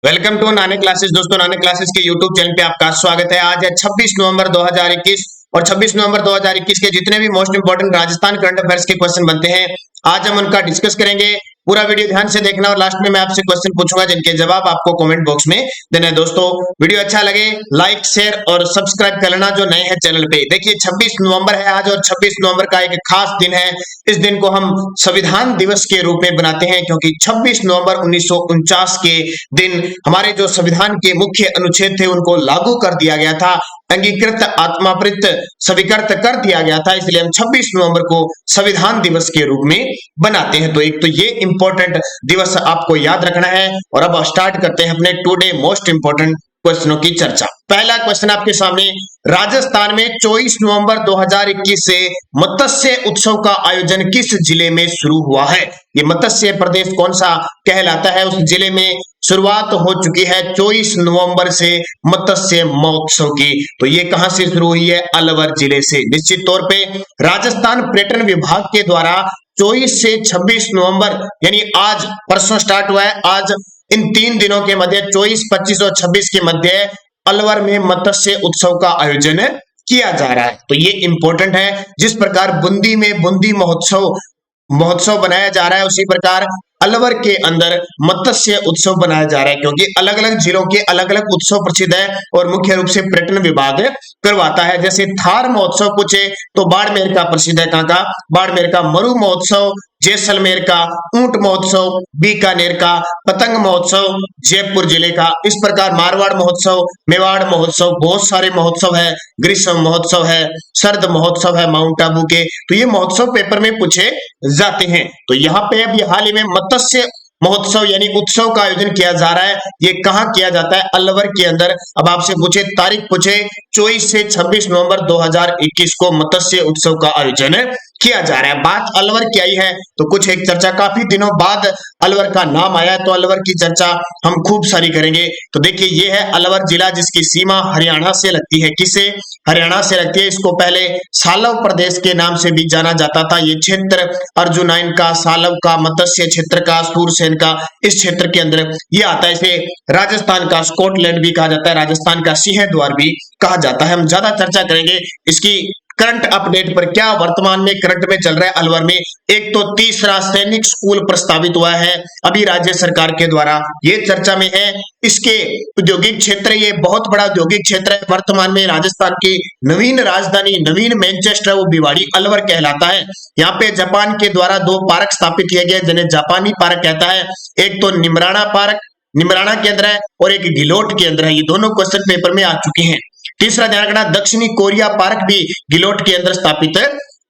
Welcome to नाने classes. दोस्तों, नाने क्लासेस के यूट्यूब चैनल पे आपका स्वागत है। आज है 26 नवंबर 2021 और 26 नवंबर 2021 के जितने भी most important Rajasthan current affairs के क्वेश्चन बनते हैं, आज हम उनका डिस्कस करेंगे। पूरा वीडियो ध्यान से देखना और लास्ट में मैं आपसे क्वेश्चन पूछूंगा जिनके जवाब आपको कमेंट बॉक्स में देना है। दोस्तों, वीडियो अच्छा लगे लाइक शेयर और सब्सक्राइब कर लेना जो नए हैं चैनल पे। देखिए 26 नवंबर है आज और 26 नवंबर का एक खास दिन है। इस दिन को हम संविधान दिवस के रूप में बनाते हैं क्योंकि 26 नवंबर 1949 के दिन हमारे जो संविधान के मुख्य अनुच्छेद थे उनको लागू कर दिया गया था, अंगीकृत आत्माप्रित स्वीकृत कर दिया गया था। इसलिए हम 26 नवंबर को संविधान दिवस के रूप में बनाते हैं। तो एक तो ये इंपॉर्टेंट दिवस आपको याद रखना है। और अब स्टार्ट करते हैं अपने टुडे मोस्ट इंपॉर्टेंट क्वेश्चनों की चर्चा। पहला क्वेश्चन आपके सामने, राजस्थान में 24 नवंबर 2021 से मत्स्य उत्सव का आयोजन किस जिले में शुरू हुआ है? ये मत्स्य प्रदेश कौन सा कहलाता है? उस जिले में शुरुआत हो चुकी है 24 नवंबर से मत्स्य महोत्सव की। तो ये कहां से शुरू हुई है? अलवर जिले से। निश्चित तौर पे राजस्थान पर्यटन विभाग के द्वारा 24 से 26 नवंबर यानी आज परसों स्टार्ट हुआ है। आज इन 3 दिनों के मध्य 24, 25 और 26 के मध्य अलवर में मत्स्य उत्सव का आयोजन किया जा रहा है। तो ये इंपॉर्टेंट है। जिस प्रकार बूंदी में बूंदी महोत्सव बनाया जा रहा है, उसी प्रकार अलवर के अंदर मत्स्य उत्सव बनाया जा रहा है क्योंकि अलग अलग जिलों के अलग अलग उत्सव प्रसिद्ध है और मुख्य रूप से पर्यटन विभाग करवाता है। जैसे थार महोत्सव पूछे तो बाड़मेर का प्रसिद्ध है। कहां का? बाड़मेर का। मरु महोत्सव जैसलमेर का। ऊंट महोत्सव बीकानेर का। पतंग महोत्सव जयपुर जिले का। इस प्रकार मारवाड़ महोत्सव, मेवाड़ महोत्सव, बहुत सारे महोत्सव है। ग्रीष्म महोत्सव है, शरद महोत्सव है माउंट आबू के। तो ये महोत्सव पेपर में पूछे जाते हैं। तो यहाँ पे अभी हाल ही में मत्स्य महोत्सव यानी उत्सव का आयोजन किया जा रहा है। ये कहां किया जाता है? अलवर के अंदर। अब आपसे पूछे तारीख पूछे 24 से 26 नवंबर 2021 को मत्स्य उत्सव का आयोजन किया जा रहा है। बात अलवर की आई है तो कुछ एक चर्चा, काफी दिनों बाद अलवर का नाम आया है तो अलवर की चर्चा हम खूब सारी करेंगे। तो देखिए ये है अलवर जिला जिसकी सीमा हरियाणा से लगती है। किससे? हरियाणा से लगती है। इसको पहले सालव प्रदेश के नाम से भी जाना जाता था। ये क्षेत्र अर्जुनाइन का, सालव का, मत्स्य क्षेत्र का, सूरसेन का, इस क्षेत्र के अंदर ये आता है। इसे राजस्थान का स्कॉटलैंड भी कहा जाता है, राजस्थान का सिंहद्वार भी कहा जाता है। हम ज्यादा चर्चा करेंगे इसकी करंट अपडेट पर, क्या वर्तमान में करंट में चल रहा है अलवर में। एक तो तीसरा सैनिक स्कूल प्रस्तावित हुआ है अभी राज्य सरकार के द्वारा, ये चर्चा में है। इसके औद्योगिक क्षेत्र, ये बहुत बड़ा औद्योगिक क्षेत्र है। वर्तमान में राजस्थान की नवीन राजधानी, नवीन मैनचेस्टर, वो भिवाड़ी अलवर कहलाता है। यहाँ पे जापान के द्वारा 2 पार्क स्थापित किए गए जिन्हें जापानी पार्क कहता है। एक तो निमराना पार्क निमराना के अंदर है और एक गिलोट के अंदर है। ये दोनों क्वेश्चन पेपर में आ चुके हैं। तीसरा ध्यान रखना, दक्षिणी कोरिया पार्क भी गिलोट के अंदर स्थापित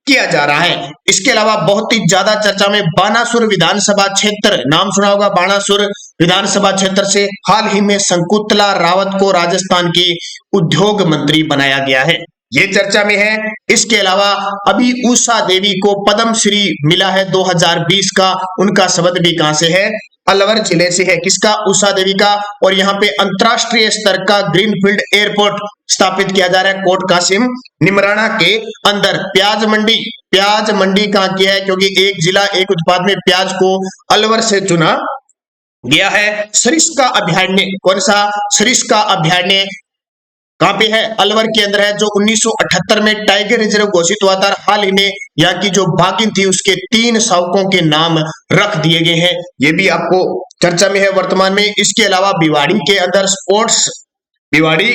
किया जा रहा है। इसके अलावा बहुत ही ज्यादा चर्चा में बानासुर विधानसभा क्षेत्र, नाम सुना होगा बानासुर विधानसभा क्षेत्र से हाल ही में शंकुतला रावत को राजस्थान की उद्योग मंत्री बनाया गया है, ये चर्चा में है। इसके अलावा अभी उषा देवी को पद्म श्री मिला है 2020 का, उनका शब्द भी कहां से है? अलवर जिले से है। किसका? उषा देवी का। और यहाँ पे अंतरराष्ट्रीय स्तर का ग्रीनफील्ड एयरपोर्ट स्थापित किया जा रहा है कोट कासिम निमराना के अंदर। प्याज मंडी कहां किया है? क्योंकि एक जिला एक उत्पाद में प्याज को अलवर से चुना गया है। सरिस्का अभयारण्य, कौन सा? सरिस्का अभयारण्य कहां पे है? अलवर के अंदर है, जो 1978 में टाइगर रिजर्व घोषित हुआ था। हाल ही में यहाँ की जो बाघिन थी उसके 3 शावकों के नाम रख दिए गए हैं, ये भी आपको चर्चा में है वर्तमान में। इसके अलावा भिवाड़ी के अंदर भिवाड़ी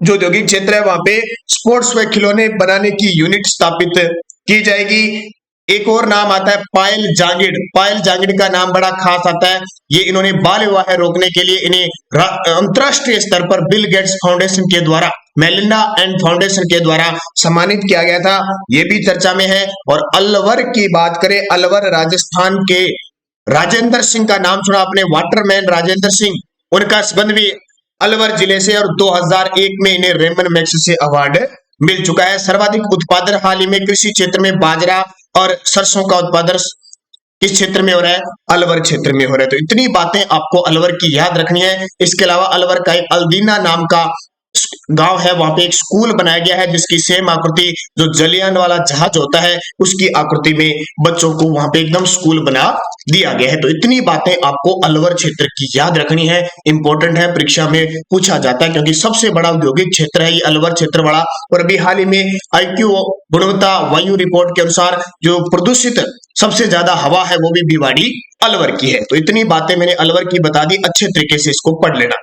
जो औद्योगिक क्षेत्र है वहां पे स्पोर्ट्स व खिलौने बनाने की यूनिट स्थापित की जाएगी। एक और नाम आता है पायल जांगिड़ का नाम बड़ा खास आता है। ये इन्होंने बाल विवाह रोकने के लिए इन्हें अंतरराष्ट्रीय स्तर पर बिल गेट्स फाउंडेशन के द्वारा, मेलिंडा एंड फाउंडेशन के द्वारा सम्मानित किया गया था, ये भी चर्चा में है। और अलवर की बात करें, अलवर राजस्थान के राजेंद्र सिंह का नाम सुना आपने, वाटरमैन राजेंद्र सिंह, उनका संबंध भी अलवर जिले से और 2001 में इन्हें रेमन मैग्सेसे से अवार्ड मिल चुका है। सर्वाधिक उत्पादन हाल ही में कृषि क्षेत्र में बाजरा और सरसों का उत्पादन किस क्षेत्र में हो रहा है? अलवर क्षेत्र में हो रहा है। तो इतनी बातें आपको अलवर की याद रखनी है। इसके अलावा अलवर का एक अल्दीना नाम का गांव है वहां पे एक स्कूल बनाया गया है जिसकी सेम आकृति जो जलियान वाला जहाज होता है उसकी आकृति में बच्चों को वहां पे एकदम स्कूल बना दिया गया है। तो इतनी बातें आपको अलवर क्षेत्र की याद रखनी है, इंपॉर्टेंट है, परीक्षा में पूछा जाता है क्योंकि सबसे बड़ा औद्योगिक क्षेत्र है ये अलवर क्षेत्र बड़ा। और अभी हाल ही में आईक्यू गुणवत्ता वायु रिपोर्ट के अनुसार जो प्रदूषित सबसे ज्यादा हवा है वो भी भिवाड़ी अलवर की है। तो इतनी बातें मैंने अलवर की बता दी, अच्छे तरीके से इसको पढ़ लेना।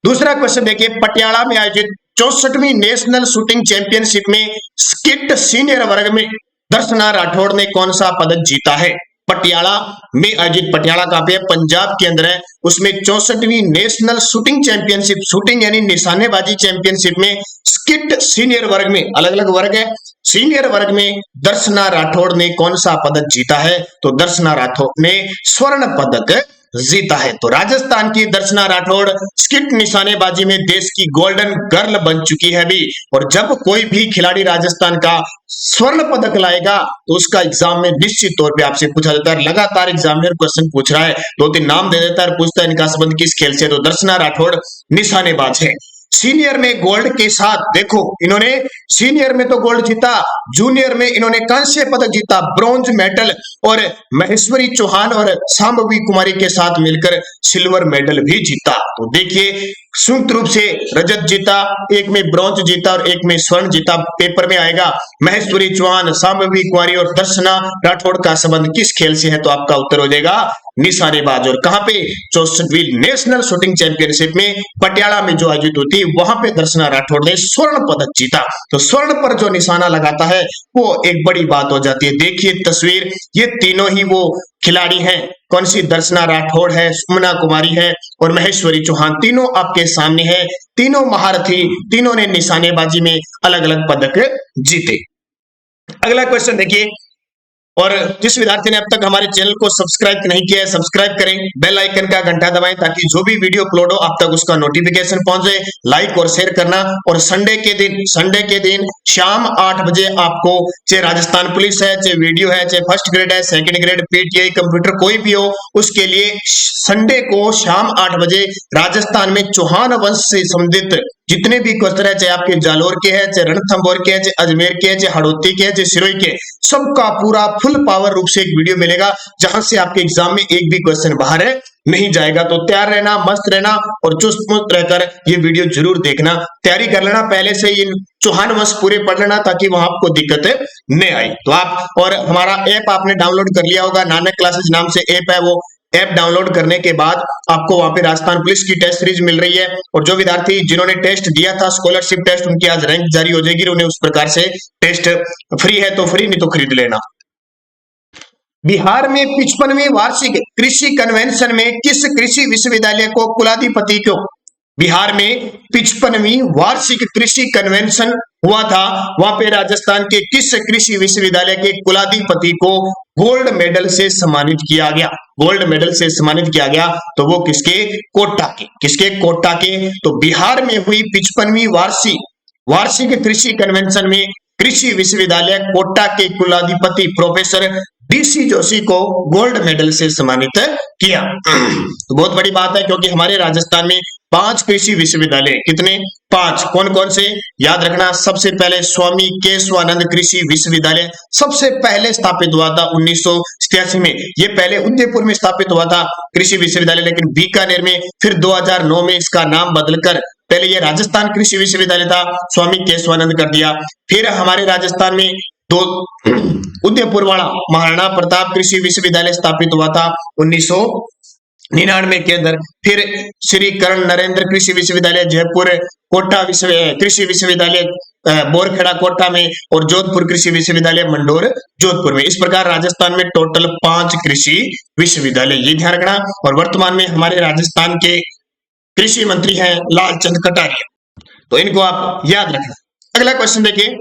दूसरा क्वेश्चन देखिए, पटियाला में आयोजित 64वीं नेशनल शूटिंग चैंपियनशिप में स्किट सीनियर वर्ग में दर्शना राठौड़ ने कौन सा पदक जीता है? पटियाला में आयोजित, पटियाला कहां पे है? पंजाब के अंदर है। उसमें 64वीं नेशनल शूटिंग चैंपियनशिप, शूटिंग यानी निशानेबाजी चैंपियनशिप में स्किट सीनियर वर्ग में, अलग अलग वर्ग है, सीनियर वर्ग में दर्शना राठौड़ ने कौन सा पदक जीता है? तो दर्शना राठौड़ ने स्वर्ण पदक जीता है। तो राजस्थान की दर्शना राठौड़ स्किट निशानेबाजी में देश की गोल्डन गर्ल बन चुकी है अभी। और जब कोई भी खिलाड़ी राजस्थान का स्वर्ण पदक लाएगा तो उसका एग्जाम में निश्चित तौर पे आपसे पूछा जाता है, लगातार एग्जामिनर क्वेश्चन पूछ रहा है, 2-3 नाम दे देता है, पूछता है इनका संबंध किस खेल से। तो दर्शना राठौड़ निशानेबाज है। सीनियर में गोल्ड के साथ देखो, इन्होंने सीनियर में तो गोल्ड जीता, जूनियर में इन्होंने कांस्य पदक जीता, ब्रॉन्ज मेडल, और महेश्वरी चौहान और सांभवी कुमारी के साथ मिलकर सिल्वर मेडल भी जीता। तो देखिए संयुक्त रूप से रजत जीता, एक में ब्रॉन्ज जीता और एक में स्वर्ण जीता। पेपर में आएगा महेश्वरी चौहान, सांभवी कुमारी और दर्शना राठौड़ का संबंध किस खेल से है? तो आपका उत्तर हो जाएगा निशानेबाज। और कहां पे? 64वीं नेशनल शूटिंग चैंपियनशिप में पटियाला में जो आयोजित होती है वहां पे दर्शना राठौड़ ने स्वर्ण पदक जीता। तो स्वर्ण पर जो निशाना लगाता है वो एक बड़ी बात हो जाती है। देखिए तस्वीर, ये तीनों ही वो खिलाड़ी हैं, कौन सी? दर्शना राठौड़ है, सुमना कुमारी है और महेश्वरी चौहान, तीनों आपके सामने है। तीनों महारथी, तीनों ने निशानेबाजी में अलग अलग पदक जीते। अगला क्वेश्चन देखिए, और जिस विद्यार्थी ने अब तक हमारे चैनल को सब्सक्राइब नहीं किया है सब्सक्राइब करें, बेल आइकन का घंटा दबाएं ताकि जो भी वीडियो अपलोड हो आप तक उसका नोटिफिकेशन पहुंचे। लाइक और शेयर करना। और संडे के दिन शाम 8 बजे आपको, चाहे राजस्थान पुलिस है, चाहे वीडियो है, चाहे फर्स्ट ग्रेड है, सेकंड ग्रेड, पीटीआई, कंप्यूटर कोई भी हो, उसके लिए संडे को शाम 8 बजे राजस्थान में चौहान वंश से संबंधित जितने भी क्वेश्चन है, चाहे आपके जालोर के हैं, चाहे रणथंभौर के हैं, चाहे अजमेर के हैं, चाहे हड़ौती के हैं, चाहे सिरोही के, सबका पूरा फुल पावर रूप से एक वीडियो मिलेगा जहां से आपके एग्जाम में एक भी क्वेश्चन बाहर नहीं जाएगा। तो तैयार रहना, मस्त रहना और चुस्त मुस्त रहकर ये वीडियो जरूर देखना। तैयारी कर लेना, पहले से इन चौहान वंश पूरे पढ़ लेना ताकि वहां आपको दिक्कत नहीं आई। तो आप, और हमारा ऐप आपने डाउनलोड कर लिया होगा, नानक क्लासेस नाम से ऐप है, वो ऐप डाउनलोड करने के बाद आपको वहां पे राजस्थान पुलिस की टेस्ट सीरीज मिल रही है। और जो विद्यार्थी जिन्होंने टेस्ट दिया था स्कॉलरशिप टेस्ट, उनकी आज रैंक जारी हो जाएगी, उन्हें उस प्रकार से टेस्ट फ्री है तो फ्री, नहीं तो खरीद लेना। बिहार में 55वीं वार्षिक कृषि कन्वेंशन में किस कृषि विश्वविद्यालय को कुलाधिपति क्यों? बिहार में 55वीं वार्षिक कृषि कन्वेंशन हुआ था, वहां पे राजस्थान के किस कृषि विश्वविद्यालय के कुलाधिपति को गोल्ड मेडल से सम्मानित किया गया? गोल्ड मेडल से सम्मानित किया गया, तो वो किसके? कोटा के। किसके? कोटा के। तो बिहार में हुई 55वीं वार्षिक कृषि कन्वेंशन में कृषि विश्वविद्यालय कोटा के कुलाधिपति प्रोफेसर डीसी जोशी को गोल्ड मेडल से सम्मानित किया। तो बहुत बड़ी बात है क्योंकि हमारे राजस्थान में 5 कृषि विश्वविद्यालय, कितने? 5। कौन कौन से? याद रखना, सबसे पहले स्वामी केशवानंद कृषि विश्वविद्यालय सबसे पहले स्थापित हुआ था 1987 में। ये पहले उदयपुर में स्थापित हुआ था कृषि विश्वविद्यालय, लेकिन बीकानेर में फिर 2009 में इसका नाम बदलकर, पहले ये राजस्थान कृषि विश्वविद्यालय था, स्वामी केशवानंद कर दिया। फिर हमारे राजस्थान में उदयपुर वाला महाराणा प्रताप कृषि विश्वविद्यालय स्थापित हुआ था 1999 के अंदर। फिर श्री कर्ण नरेंद्र कृषि विश्वविद्यालय जयपुर, कोटा कृषि विश्वविद्यालय बोरखेड़ा कोटा में, और जोधपुर कृषि विश्वविद्यालय मंडोर जोधपुर में। इस प्रकार राजस्थान में टोटल 5 कृषि विश्वविद्यालय, ये ध्यान रखना। और वर्तमान में हमारे राजस्थान के कृषि मंत्री हैं लालचंद कटारिया, तो इनको आप याद रखना। अगला क्वेश्चन देखिए,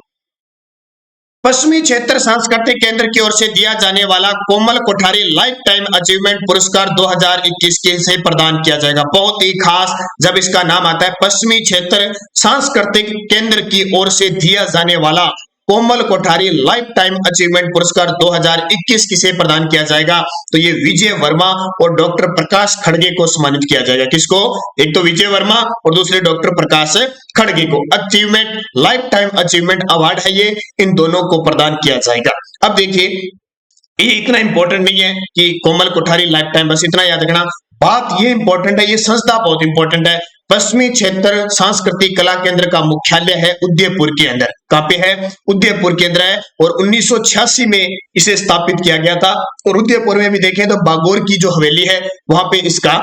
पश्चिमी क्षेत्र सांस्कृतिक केंद्र की ओर से दिया जाने वाला कोमल कोठारी लाइफ टाइम अचीवमेंट पुरस्कार 2021 के से प्रदान किया जाएगा। बहुत ही खास जब इसका नाम आता है, पश्चिमी क्षेत्र सांस्कृतिक केंद्र की ओर से दिया जाने वाला कोमल कोठारी लाइफ टाइम अचीवमेंट पुरस्कार 2021 किसे प्रदान किया जाएगा? तो ये विजय वर्मा और डॉक्टर प्रकाश खड़गे को सम्मानित किया जाएगा। किसको? एक तो विजय वर्मा और दूसरे डॉक्टर प्रकाश खड़गे को achievement life time achievement award है ये, इन दोनों को प्रदान किया जाएगा। अब देखिए ये इतना इंपॉर्टेंट नहीं है कि कोमल कोठारी लाइफ टाइम, बस इतना याद रखना। बात ये इंपॉर्टेंट है, ये संस्था बहुत इंपॉर्टेंट है। पश्चिमी क्षेत्र सांस्कृतिक कला केंद्र का मुख्यालय है उदयपुर के अंदर। कहां पे है? उदयपुर के अंदर है और 1986 में इसे स्थापित किया गया था। और उदयपुर में भी देखें तो बागोर की जो हवेली है वहां पे इसका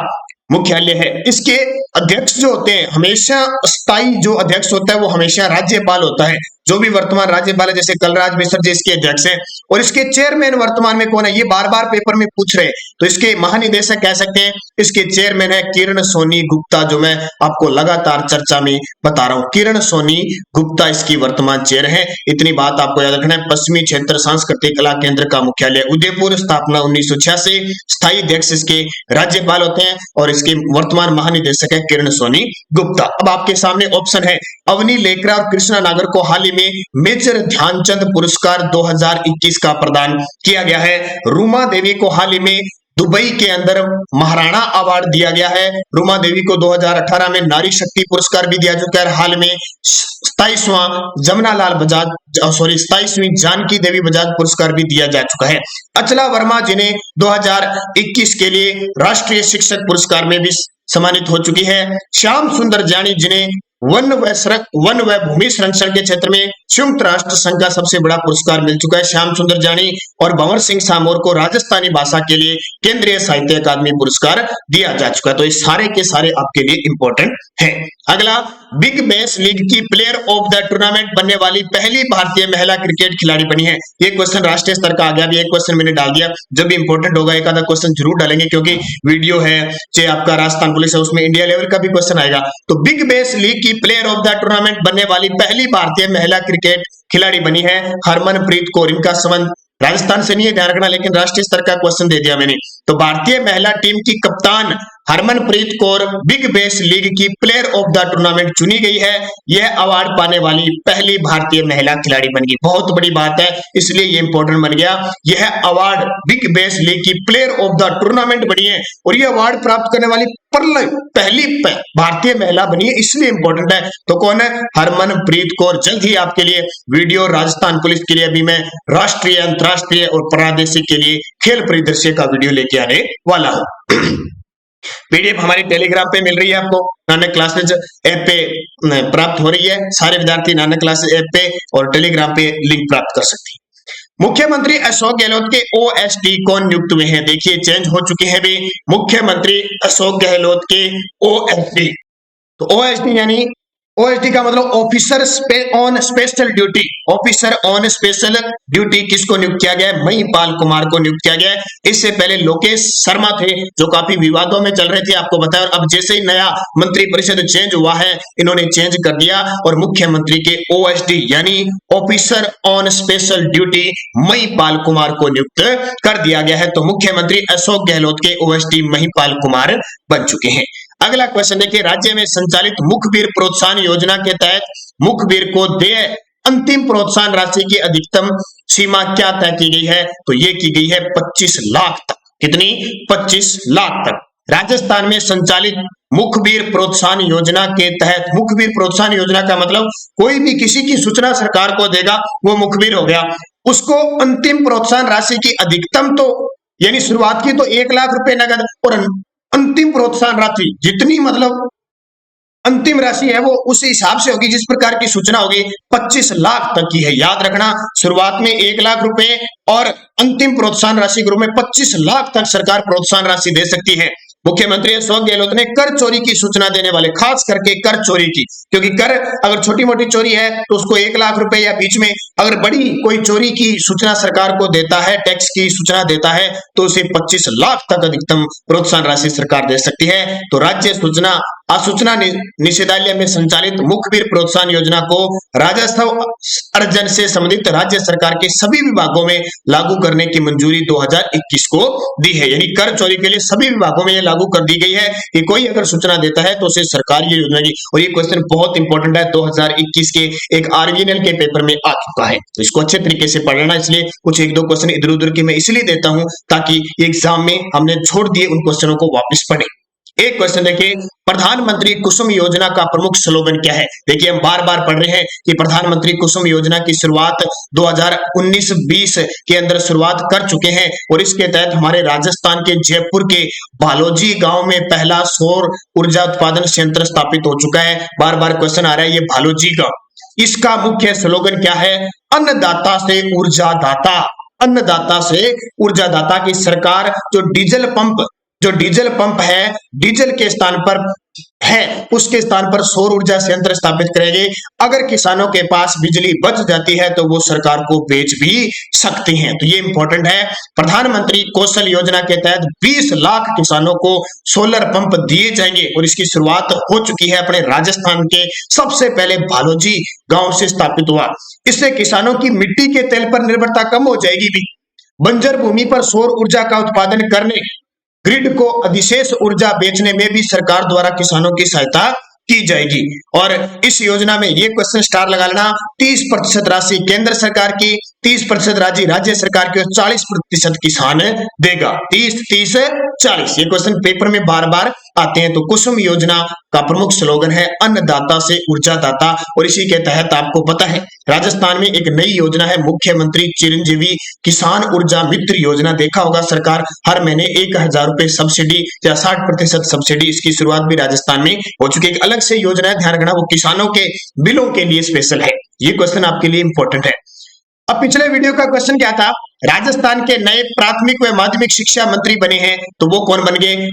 मुख्यालय है। इसके अध्यक्ष जो होते हैं, हमेशा स्थायी जो अध्यक्ष होता है वो हमेशा राज्यपाल होता है। जो भी वर्तमान राज्यपाल है जैसे कलराज मिश्र जी इसके अध्यक्ष हैं। और इसके चेयरमैन वर्तमान में कौन है? ये बार बार पेपर में पूछ रहे हैं, तो इसके महानिदेशक कह सकते हैं। इसके चेयरमैन है किरण सोनी गुप्ता, जो मैं आपको लगातार चर्चा में बता रहा हूं। किरण सोनी गुप्ता इसकी वर्तमान चेयर है। इतनी बात आपको याद रखना है। पश्चिमी क्षेत्र सांस्कृतिक कला केंद्र का मुख्यालय उदयपुर, स्थापना 1986, स्थायी अध्यक्ष इसके राज्यपाल होते हैं और इसके वर्तमान महानिदेशक है किरण सोनी गुप्ता। अब आपके सामने ऑप्शन है अवनी लेकरा और कृष्णा नागर को हाल ही में मेजर ध्यानचंद पुरस्कार 2021 का प्रदान किया गया है। रूमा देवी को हाल ही में दुबई के अंदर महाराणा अवार्ड दिया गया है। रूमा देवी को 2018 में नारी शक्ति पुरस्कार भी दिया चुका है। हाल में 27वां जमुनालाल बजाज 27वीं जानकी देवी बजाज पुरस्कार भी दिया जा चुका है। अचला वर्मा जिन्हें 2021 के लिए राष्ट्रीय शिक्षक पुरस्कार में भी सम्मानित हो चुकी है। श्याम सुंदर जानी जिन्हें वन व भूमि संरक्षण के क्षेत्र में संयुक्त राष्ट्र संघ का सबसे बड़ा पुरस्कार मिल चुका है। श्याम सुंदर जानी और भंवर सिंह सामोर को राजस्थानी भाषा के लिए केंद्रीय साहित्य अकादमी पुरस्कार दिया जा चुका है। तो ये सारे के सारे आपके लिए इंपॉर्टेंट है। अगला, बिग बैश लीग की प्लेयर ऑफ द टूर्नामेंट बनने वाली पहली भारतीय महिला क्रिकेट खिलाड़ी बनी है। ये क्वेश्चन राष्ट्रीय स्तर का आ गया। भी एक क्वेश्चन मैंने डाल दिया, जब भी इंपॉर्टेंट होगा एक आधा क्वेश्चन जरूर डालेंगे, क्योंकि वीडियो है चाहे आपका राजस्थान पुलिस है उसमें इंडिया लेवल का भी क्वेश्चन आएगा। तो बिग बैश लीग की प्लेयर ऑफ द टूर्नामेंट बनने वाली पहली भारतीय महिला क्रिकेट खिलाड़ी बनी है हरमनप्रीत कौर। इनका संबंध राजस्थान से नहीं है, ध्यान रखना, लेकिन राष्ट्रीय स्तर का क्वेश्चन दे दिया मैंने। तो भारतीय महिला टीम की कप्तान Harmanpreet Kaur big bash league की प्लेयर ऑफ द टूर्नामेंट चुनी गई है। यह अवार्ड पाने वाली पहली भारतीय महिला खिलाड़ी बन गई। बहुत बड़ी बात है, इसलिए ये इंपॉर्टेंट बन गया। यह अवार्ड बिग बैश लीग की प्लेयर ऑफ द टूर्नामेंट बनी है और यह अवार्ड प्राप्त करने वाली पहली भारतीय महिला बनी है, इसलिए इंपॉर्टेंट है। तो कौन है? हरमनप्रीत कौर। जल्द ही आपके लिए वीडियो राजस्थान पुलिस के लिए अभी मैं राष्ट्रीय, अंतरराष्ट्रीय और प्रादेशिक के लिए खेल परिदृश्य का वीडियो लेके आने वाला हूं। पीडीएफ हमारी टेलीग्राम पे मिल रही है, आपको नानक क्लासेज ऐप पे प्राप्त हो रही है। सारे विद्यार्थी नानक क्लासेज ऐप पे और टेलीग्राम पे लिंक प्राप्त कर सकते हैं। मुख्यमंत्री अशोक गहलोत के ओएसडी कौन नियुक्त हुए हैं? देखिए चेंज हो चुके हैं भी। मुख्यमंत्री अशोक गहलोत के ओएसडी, तो ओएसडी यानी ओएसडी का मतलब officer on special duty. Officer on special duty किसको नियुक्त किया गया है? महिपाल कुमार को नियुक्त किया गया है। इससे पहले लोकेश शर्मा थे जो काफी विवादों में चल रहे थे, आपको बताया। और अब जैसे ही नया मंत्रिपरिषद चेंज हुआ है, इन्होंने चेंज कर दिया और मुख्यमंत्री के ओएसडी यानी officer on special duty Mahipal Kumar को नियुक्त कर दिया गया है। तो मुख्यमंत्री अशोक गहलोत के ओएसडी महिपाल कुमार बन चुके हैं। अगला क्वेश्चन देखिए, राज्य में संचालित मुखबिर प्रोत्साहन योजना के तहत मुखबिर को देय अंतिम प्रोत्साहन राशि की अधिकतम सीमा क्या तय की गई है? तो ये की गई है 25 लाख तक। कितनी? 25 लाख तक। राजस्थान में संचालित मुखबिर प्रोत्साहन योजना के तहत, मुखबिर प्रोत्साहन योजना का मतलब कोई भी किसी की सूचना सरकार को देगा वो मुखबिर हो गया। उसको अंतिम प्रोत्साहन राशि की अधिकतम, तो यानी शुरुआत की तो 1 लाख रुपए नगद और अंतिम प्रोत्साहन राशि जितनी मतलब अंतिम राशि है वो उस हिसाब से होगी जिस प्रकार की सूचना होगी। 25 लाख तक की है, याद रखना। शुरुआत में 1 लाख रुपए और अंतिम प्रोत्साहन राशि के रूप में 25 लाख तक सरकार प्रोत्साहन राशि दे सकती है। मुख्यमंत्री अशोक गहलोत ने कर चोरी की सूचना देने वाले, खास करके कर चोरी की, क्योंकि कर अगर छोटी मोटी चोरी है तो उसको 1 लाख रुपए या बीच में, अगर बड़ी कोई चोरी की सूचना सरकार को देता है, टैक्स की सूचना देता है, तो उसे 25 लाख तक अधिकतम प्रोत्साहन राशि सरकार दे सकती है। तो राज्य सूचना आसूचना निषेधालय में संचालित मुखबिर प्रोत्साहन योजना को राजस्व अर्जन से संबंधित राज्य सरकार के सभी विभागों में लागू करने की मंजूरी 2021 को दी है। यानी कर चोरी के लिए सभी विभागों में ये लागू कर दी गई है कि कोई अगर सूचना देता है तो उसे सरकार ये योजना की। और ये क्वेश्चन बहुत इंपॉर्टेंट है, 2021 के एक आरवीएनएल के पेपर में आ चुका है, तो इसको अच्छे तरीके से पढ़ लेना। इसलिए कुछ एक दो क्वेश्चन इधर उधर के मैं इसलिए देता हूं ताकि एग्जाम में हमने छोड़ दिए उन क्वेश्चनों को वापस पढ़े। एक क्वेश्चन देखिए, प्रधानमंत्री कुसुम योजना का प्रमुख स्लोगन क्या है? देखिए हम बार बार पढ़ रहे हैं कि प्रधानमंत्री कुसुम योजना की शुरुआत 2019-20 के अंदर शुरुआत कर चुके हैं और इसके तहत हमारे राजस्थान के जयपुर के भालोजी गांव में पहला सौर ऊर्जा उत्पादन संयंत्र स्थापित हो चुका है। बार बार क्वेश्चन आ रहा है ये भालोजी गांव। इसका मुख्य स्लोगन क्या है? अन्नदाता से ऊर्जा दाता। अन्नदाता से ऊर्जा दाता की सरकार जो डीजल पंप है, डीजल के स्थान पर है उसके स्थान पर सौर ऊर्जा संयंत्र स्थापित करेंगे। अगर किसानों के पास बिजली बच जाती है तो वो सरकार को बेच भी सकते हैं। तो ये इंपॉर्टेंट है। प्रधानमंत्री कौशल योजना के तहत 20 लाख किसानों को सोलर पंप दिए जाएंगे और इसकी शुरुआत हो चुकी है अपने राजस्थान के सबसे पहले भालोजी गांव से स्थापित हुआ। इससे किसानों की मिट्टी के तेल पर निर्भरता कम हो जाएगी भी। बंजर भूमि पर सौर ऊर्जा का उत्पादन करने, ग्रिड को अधिशेष ऊर्जा बेचने में भी सरकार द्वारा किसानों की सहायता की जाएगी। और इस योजना में ये क्वेश्चन स्टार लगा लेना, 30% राशि केंद्र सरकार की, 30% राज्य सरकार की और 40% किसान देगा। 30-30-40 ये क्वेश्चन पेपर में बार बार आते हैं। तो कुसुम योजना का प्रमुख स्लोगन है अन्नदाता से ऊर्जा दाता और इसी के तहत आपको पता है राजस्थान में एक नई योजना है मुख्यमंत्री चिरंजीवी किसान ऊर्जा मित्र योजना। देखा होगा सरकार हर महीने 1000 रुपए सब्सिडी या 60% सब्सिडी, इसकी शुरुआत भी राजस्थान में हो चुकी है। एक अलग से योजना है, ध्यान रखना, वो किसानों के बिलों के लिए स्पेशल है। ये क्वेश्चन आपके लिए इंपॉर्टेंट है। अब पिछले वीडियो का क्वेश्चन क्या था? राजस्थान के नए प्राथमिक व माध्यमिक शिक्षा मंत्री बने हैं, तो वो कौन बन गए?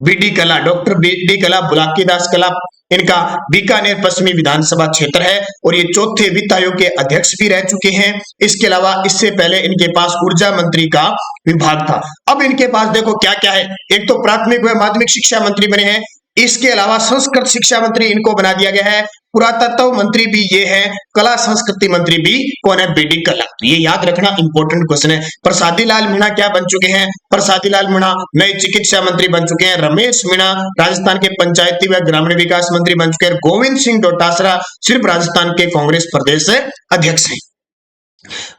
बीडी कला, डॉक्टर बीडी कला, बुलाकीदास कला। इनका बीकानेर पश्चिमी विधानसभा क्षेत्र है और ये चौथे वित्त आयोग के अध्यक्ष भी रह चुके हैं। इसके अलावा इससे पहले इनके पास ऊर्जा मंत्री का विभाग था। अब इनके पास देखो क्या क्या है, एक तो प्राथमिक व माध्यमिक शिक्षा मंत्री बने हैं, इसके अलावा संस्कृत शिक्षा मंत्री इनको बना दिया गया है, पुरातत्व मंत्री भी ये है, कला संस्कृति मंत्री भी कौन है? बीडी कला। ये याद रखना इंपॉर्टेंट क्वेश्चन है। प्रसादी लाल मीणा क्या बन चुके हैं? प्रसादी लाल मीणा नए चिकित्सा मंत्री बन चुके हैं। रमेश मीणा राजस्थान के पंचायती व ग्रामीण विकास मंत्री बन चुके हैं। गोविंद सिंह डोटासरा सिर्फ राजस्थान के कांग्रेस प्रदेश अध्यक्ष हैं।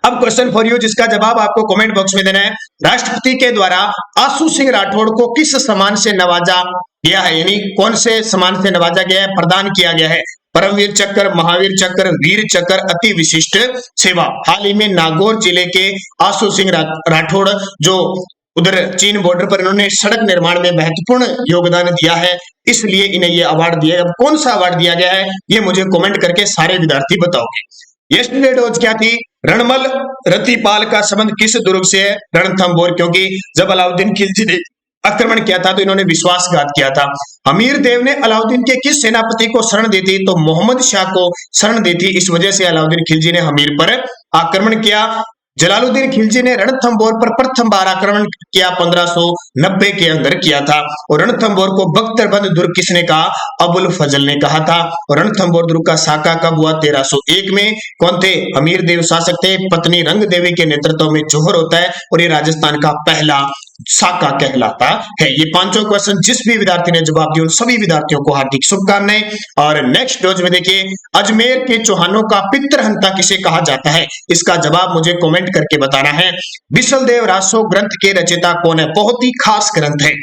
अब क्वेश्चन फॉर यू जिसका जवाब आपको कमेंट बॉक्स में देना है। राष्ट्रपति के द्वारा आशु सिंह राठौड़ को किस सम्मान से नवाजा गया है? यानी कौन से सम्मान से नवाजा गया है, प्रदान किया गया है? परमवीर चक्र, महावीर चक्र, वीर चक्र, अति विशिष्ट सेवा। हाल ही में नागौर जिले के आशु सिंह राठौड़ जो उधर चीन बॉर्डर पर इन्होंने सड़क निर्माण में महत्वपूर्ण योगदान दिया है, इसलिए इन्हें यह अवार्ड दिया। अब कौन सा अवार्ड दिया गया है ये मुझे कमेंट करके सारे विद्यार्थी बताओगे। यस्टरडे डोज क्या थी? रणमल रतिपाल का संबंध किस दुर्ग से है? रणथंभौर, क्योंकि जब अलाउद्दीन खिलजी ने आक्रमण किया था तो इन्होंने विश्वासघात किया था। हमीर देव ने अलाउद्दीन के किस सेनापति को शरण दी थी? तो मोहम्मद शाह को शरण दी थी, इस वजह से अलाउद्दीन खिलजी ने हमीर पर आक्रमण किया। जलालुद्दीन खिलजी ने रणथंभौर पर प्रथम बार आक्रमण किया 1590 के अंदर किया था और रणथंभौर को बख्तरबंद दुर्ग किसने कहा? अबुल फजल ने कहा था। और रणथंभौर दुर्ग का साका कब हुआ? 1301 में। कौन थे? हमीर देव शासक थे, पत्नी रंग देवी के नेतृत्व में जोहर होता है और ये राजस्थान का पहला साका कहलाता है। ये पांचों क्वेश्चन जिस भी विद्यार्थी ने जवाब दिए उन सभी विद्यार्थियों को हार्दिक शुभकामनाएं। और नेक्स्ट डोज में देखिए, अजमेर के चौहानों का पितृहंता किसे कहा जाता है? इसका जवाब मुझे कमेंट करके बताना है। बिसलदेव रासो ग्रंथ के रचयिता कौन है? बहुत ही खास ग्रंथ है।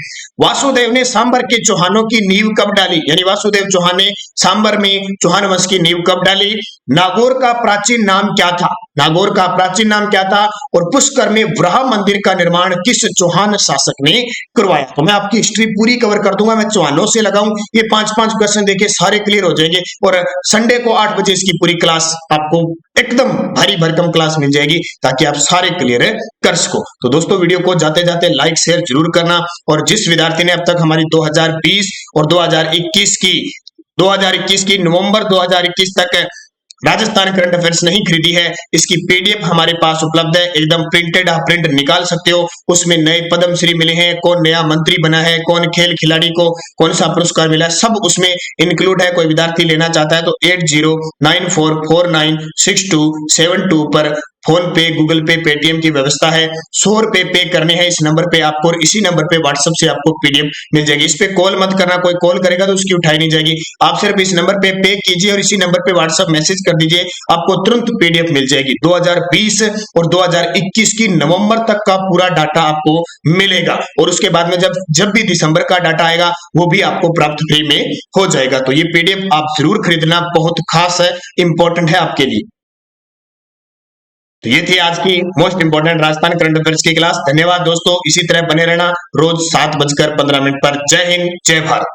वासुदेव ने सांबर के चौहानों की नींव कब डाली? यानी वासुदेव चौहान ने सांबर में चौहान वंश की नींव कब डाली? नागौर का प्राचीन नाम क्या था? नागौर का प्राचीन नाम क्या था? और पुष्कर में वराह मंदिर का निर्माण किस चौहान शासक ने करवाया? तो मैं आपकी हिस्ट्री पूरी कवर कर दूंगा, मैं चौहानों से लगाऊं। ये 5-5 क्वेश्चन देखिए सारे क्लियर हो जाएंगे और संडे को 8 बजे इसकी पूरी क्लास आपको एकदम भारी भरकम क्लास मिल जाएगी ताकि आप सारे क्लियर कर सको। तो दोस्तों वीडियो को जाते जाते लाइक शेयर जरूर करना और जिस विद्यार्थी ने अब तक हमारी 2020 और 2021 की नवंबर 2021 तक राजस्थान करंट अफेयर्स नहीं खरीदी है, इसकी पीडीएफ हमारे पास उपलब्ध है, एकदम प्रिंटेड, आप प्रिंट निकाल सकते हो। उसमें नए पद्मश्री मिले हैं, कौन नया मंत्री बना है, कौन खेल खिलाड़ी को कौन सा पुरस्कार मिला है, सब उसमें इंक्लूड है। कोई विद्यार्थी लेना चाहता है तो 8094496272 पर फोन पे, गूगल पे, पेटीएम की व्यवस्था है। 100 रुपए पे करने हैं इस नंबर पे आपको, और इसी नंबर पे व्हाट्सएप से आपको पीडीएफ मिल जाएगी। इस पे कॉल मत करना, कोई कॉल करेगा तो उसकी उठाई नहीं जाएगी। आप सिर्फ इस नंबर पे कीजिए और इसी नंबर पे व्हाट्सएप मैसेज कर दीजिए, आपको तुरंत पीडीएफ मिल जाएगी। 2020 और 2021 की नवंबर तक का पूरा डाटा आपको मिलेगा, और उसके बाद में जब भी दिसंबर का डाटा आएगा वो भी आपको प्राप्त फ्री में हो जाएगा। तो ये पीडीएफ आप जरूर खरीदना, बहुत खास है, इंपॉर्टेंट है आपके लिए। तो ये थी आज की most important Rajasthan current affairs की क्लास। धन्यवाद दोस्तों, इसी तरह बने रहना रोज 7:15 पर। जय हिंद, जय भारत।